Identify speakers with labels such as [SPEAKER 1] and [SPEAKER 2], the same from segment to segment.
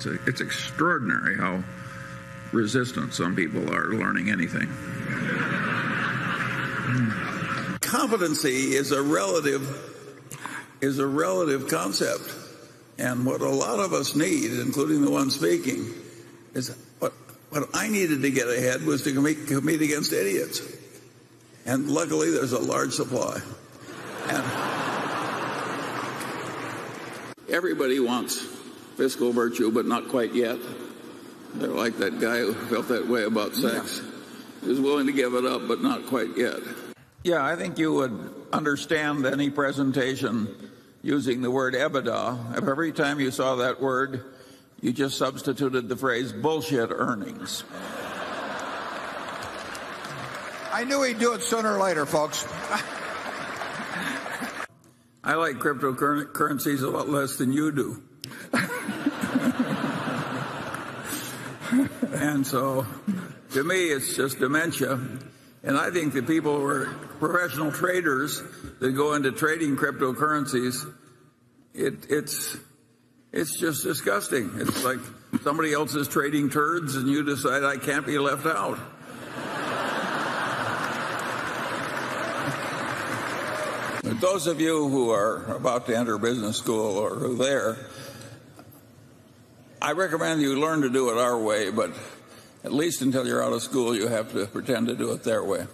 [SPEAKER 1] It's extraordinary how resistant some people are to learning anything. Competency is a relative concept. And what a lot of us need, including the one speaking, is what I needed to get ahead was to compete against idiots. And luckily, there's a large supply. And everybody wants fiscal virtue, but not quite yet. They're like that guy who felt that way about sex. He was willing to give it up, but not quite yet. Yeah, I think you would understand any presentation using the word EBITDA if every time you saw that word, you just substituted the phrase bullshit earnings.
[SPEAKER 2] I knew he'd do it sooner or later, folks.
[SPEAKER 1] I like cryptocurrencies a lot less than you do. And so, to me, it's just dementia. And I think the people who are professional traders that go into trading cryptocurrencies, it's just disgusting. It's like somebody else is trading turds and you decide I can't be left out. But those of you who are about to enter business school or who are there, I recommend you learn to do it our way, but at least until you're out of school, you have to pretend to do it their way.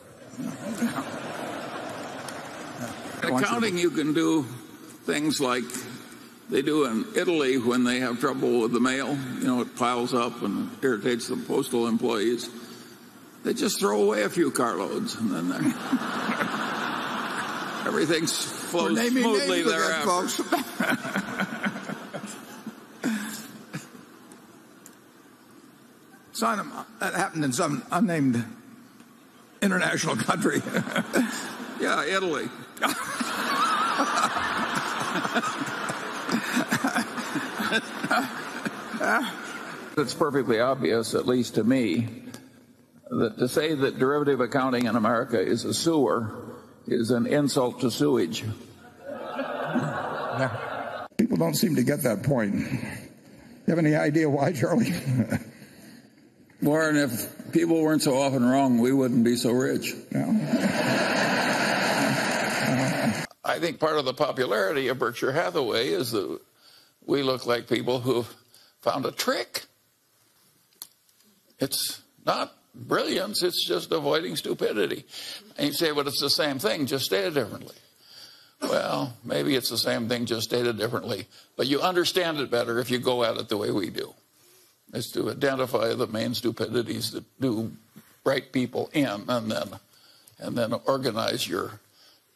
[SPEAKER 1] In accounting, you can do things like they do in Italy when they have trouble with the mail. You know, it piles up and irritates the postal employees. They just throw away a few carloads, and then everything flows smoothly thereafter.
[SPEAKER 2] That happened in some unnamed international country.
[SPEAKER 1] Yeah, Italy. It's perfectly obvious, at least to me, that to say that derivative accounting in America is a sewer is an insult to sewage.
[SPEAKER 3] People don't seem to get that point. You have any idea why, Charlie?
[SPEAKER 1] Warren, if people weren't so often wrong, we wouldn't be so rich. I think part of the popularity of Berkshire Hathaway is that we look like people who've found a trick. It's not brilliance, it's just avoiding stupidity. And you say, well, it's the same thing, just stated differently. Well, maybe it's the same thing, just stated differently, but you understand it better if you go at it the way we do. Is to identify the main stupidities that do right people in, and then organize your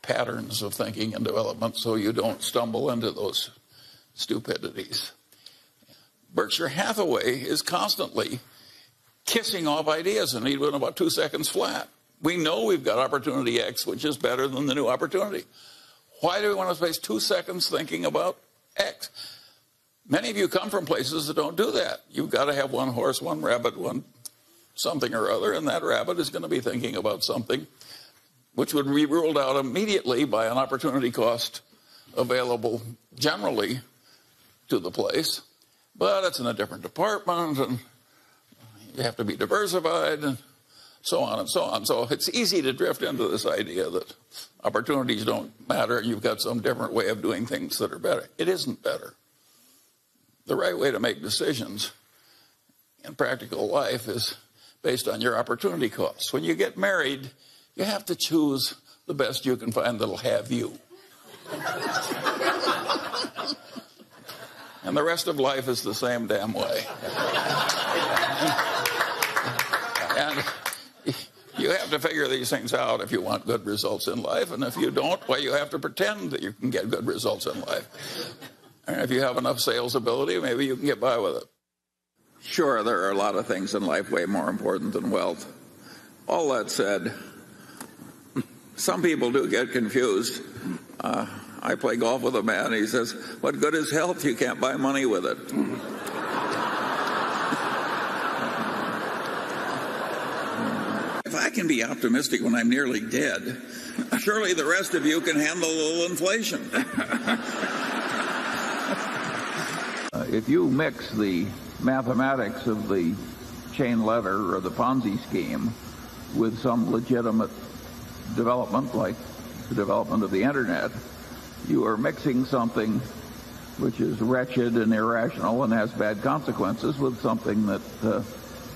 [SPEAKER 1] patterns of thinking and development so you don't stumble into those stupidities. Berkshire Hathaway is constantly kissing off ideas, and even about 2 seconds flat. We know we've got opportunity X, which is better than the new opportunity. Why do we want to space 2 seconds thinking about X? Many of you come from places that don't do that. You've got to have one horse, one rabbit, one something or other, and that rabbit is going to be thinking about something which would be ruled out immediately by an opportunity cost available generally to the place. But it's in a different department, and you have to be diversified, and so on and so on. So it's easy to drift into this idea that opportunities don't matter and you've got some different way of doing things that are better. It isn't better. The right way to make decisions in practical life is based on your opportunity costs. When you get married, you have to choose the best you can find that'll have you. And the rest of life is the same damn way. And you have to figure these things out if you want good results in life. And if you don't, well, you have to pretend that you can get good results in life. And if you have enough sales ability, maybe you can get by with it. Sure, there are a lot of things in life way more important than wealth. All that said, some people do get confused. I play golf with a man. He says, what good is health? You can't buy money with it. If I can be optimistic when I'm nearly dead, surely the rest of you can handle a little inflation. If you mix the mathematics of the chain letter or the Ponzi scheme with some legitimate development like the development of the internet, you are mixing something which is wretched and irrational and has bad consequences with something that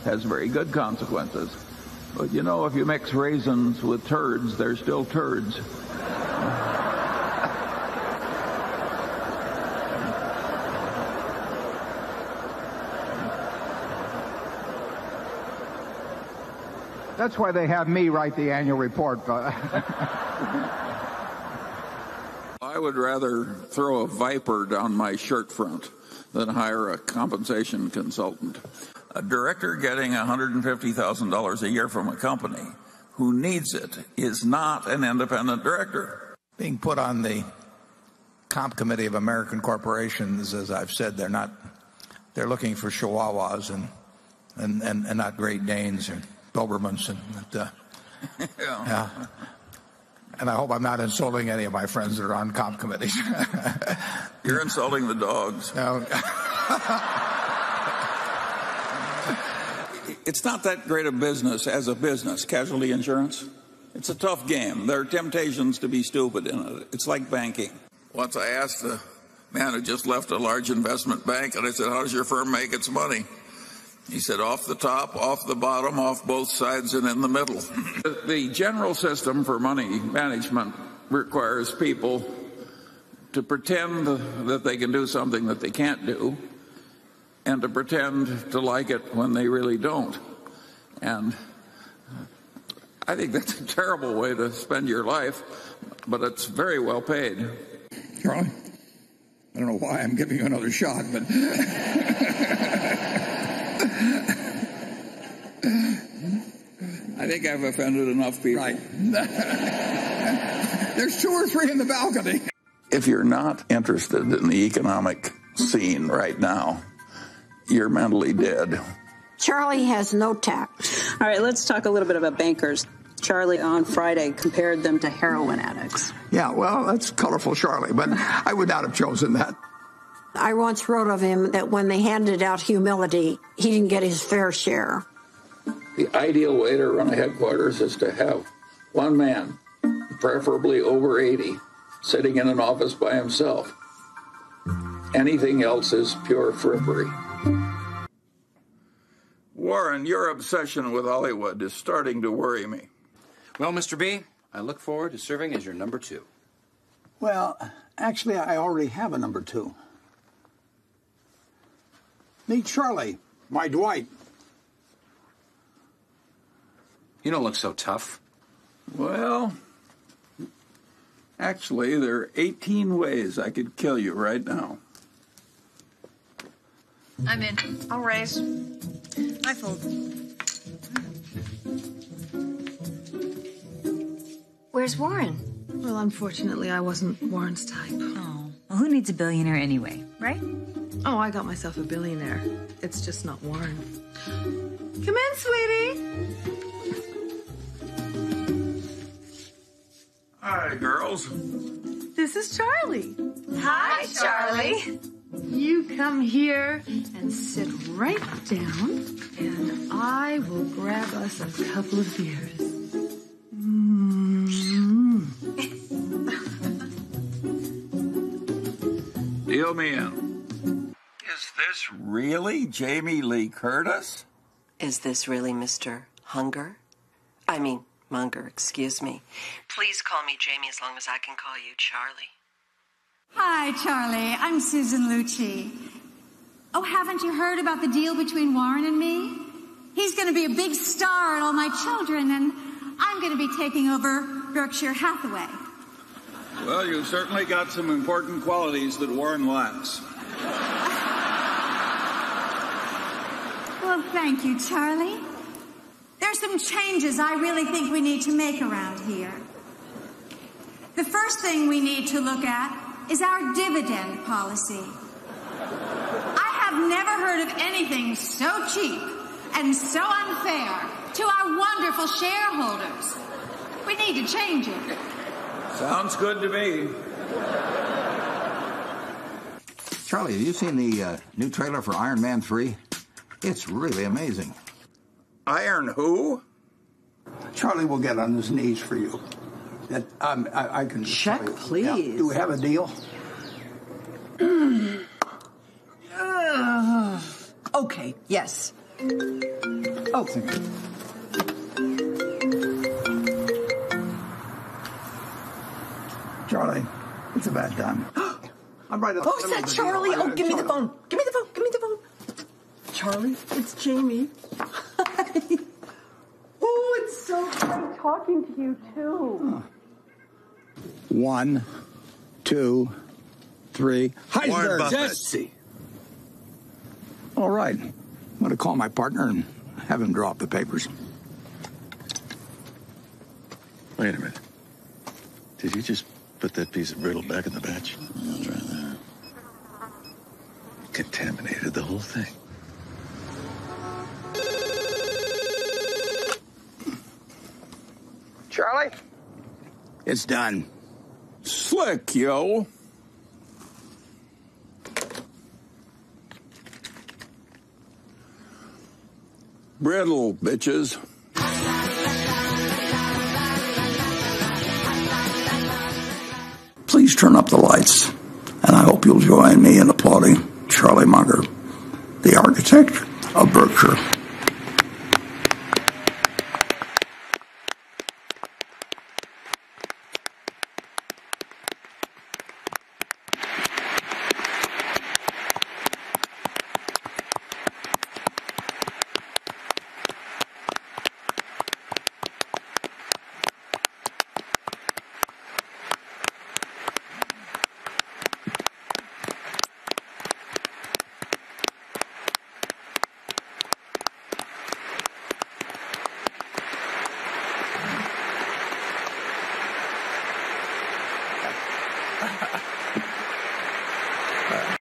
[SPEAKER 1] has very good consequences. But you know, if you mix raisins with turds, they're still turds.
[SPEAKER 3] That's why they have me write the annual report.
[SPEAKER 1] I would rather throw a viper down my shirt front than hire a compensation consultant. A director getting $150,000 a year from a company who needs it is not an independent director.
[SPEAKER 2] Being put on the comp committee of American corporations, as I've said, they're looking for Chihuahuas and not Great Danes or Dobermans. Yeah. And I hope I'm not insulting any of my friends that are on comp committees.
[SPEAKER 1] You're insulting the dogs.
[SPEAKER 2] No.
[SPEAKER 1] It's not that great a business as a business, casualty insurance. It's a tough game. There are temptations to be stupid in it. It's like banking. Once I asked the man who just left a large investment bank, and I said, "How does your firm make its money?" He said, "Off the top, off the bottom, off both sides, and in the middle." The general system for money management requires people to pretend that they can do something that they can't do, and to pretend to like it when they really don't. And I think that's a terrible way to spend your life, but it's very well paid.
[SPEAKER 3] Charlie, I don't know why I'm giving you another shot, but
[SPEAKER 1] I think I've offended enough people.
[SPEAKER 3] right. There's 2 or 3 in the balcony.
[SPEAKER 1] If you're not interested in the economic scene right now, you're mentally dead.
[SPEAKER 4] Charlie has no tact.
[SPEAKER 5] All right, let's talk a little bit about bankers. Charlie on Friday compared them to heroin addicts.
[SPEAKER 3] Yeah, well, that's colorful, Charlie, but I would not have chosen that.
[SPEAKER 4] I once wrote of him that when they handed out humility, he didn't get his fair share.
[SPEAKER 1] The ideal way to run a headquarters is to have one man, preferably over 80, sitting in an office by himself. Anything else is pure frippery. Warren, your obsession with Hollywood is starting to worry me.
[SPEAKER 6] Well, Mr. B, I look forward to serving as your number 2.
[SPEAKER 7] Well, actually, I already have a number 2. Meet Charlie, my Dwight.
[SPEAKER 6] You don't look so tough.
[SPEAKER 1] Well, actually, there are 18 ways I could kill you right now.
[SPEAKER 8] I'm in. I'll raise. I fold.
[SPEAKER 9] Where's Warren?
[SPEAKER 8] Well, unfortunately, I wasn't Warren's type.
[SPEAKER 9] Oh, well, who needs a billionaire anyway, right?
[SPEAKER 8] Oh, I got myself a billionaire. It's just not Warren. Come in, sweetie.
[SPEAKER 1] Hi, girls.
[SPEAKER 8] This is Charlie.
[SPEAKER 9] Hi, Charlie.
[SPEAKER 8] You come here and sit right down, and I will grab us a couple of beers.
[SPEAKER 1] Deal me in. Is this really Jamie Lee Curtis?
[SPEAKER 10] Is this really Mr. Munger, excuse me. Please call me Jamie as long as I can call you Charlie.
[SPEAKER 11] Hi, Charlie. I'm Susan Lucci. Oh, haven't you heard about the deal between Warren and me? He's going to be a big star at All My Children, and I'm going to be taking over Berkshire Hathaway.
[SPEAKER 1] Well, you've certainly got some important qualities that Warren lacks.
[SPEAKER 11] Well, thank you, Charlie. There's some changes I really think we need to make around here. The first thing we need to look at is our dividend policy. I have never heard of anything so cheap and so unfair to our wonderful shareholders. We need to change it.
[SPEAKER 1] Sounds good to me.
[SPEAKER 12] Charlie, have you seen the new trailer for Iron Man 3?
[SPEAKER 2] It's really amazing.
[SPEAKER 3] Iron who? Charlie will get on his knees for you. I can just
[SPEAKER 5] Check,
[SPEAKER 3] tell you.
[SPEAKER 5] please.
[SPEAKER 3] Yeah. Do we have a deal?
[SPEAKER 5] Okay, yes. Oh,
[SPEAKER 3] Charlie, it's about time. I'm right.
[SPEAKER 5] Oh, is that Charlie? Oh, give me the phone. Give me the phone. Give me the phone. Charlie, it's Jamie. Hi. Oh, it's so great talking to you, too.
[SPEAKER 3] 1, 2, 3. Heisenberg.
[SPEAKER 12] Jesse.
[SPEAKER 3] All right. I'm going to call my partner and have him draw up the papers.
[SPEAKER 12] Wait a minute. Did you just put that piece of brittle back in the batch?
[SPEAKER 1] That's right there.
[SPEAKER 12] Contaminated the whole thing.
[SPEAKER 3] Charlie? It's done.
[SPEAKER 1] Slick, yo. Brittle, bitches.
[SPEAKER 3] Please turn up the lights, and I hope you'll join me in applauding Charlie Munger, the architect of Berkshire.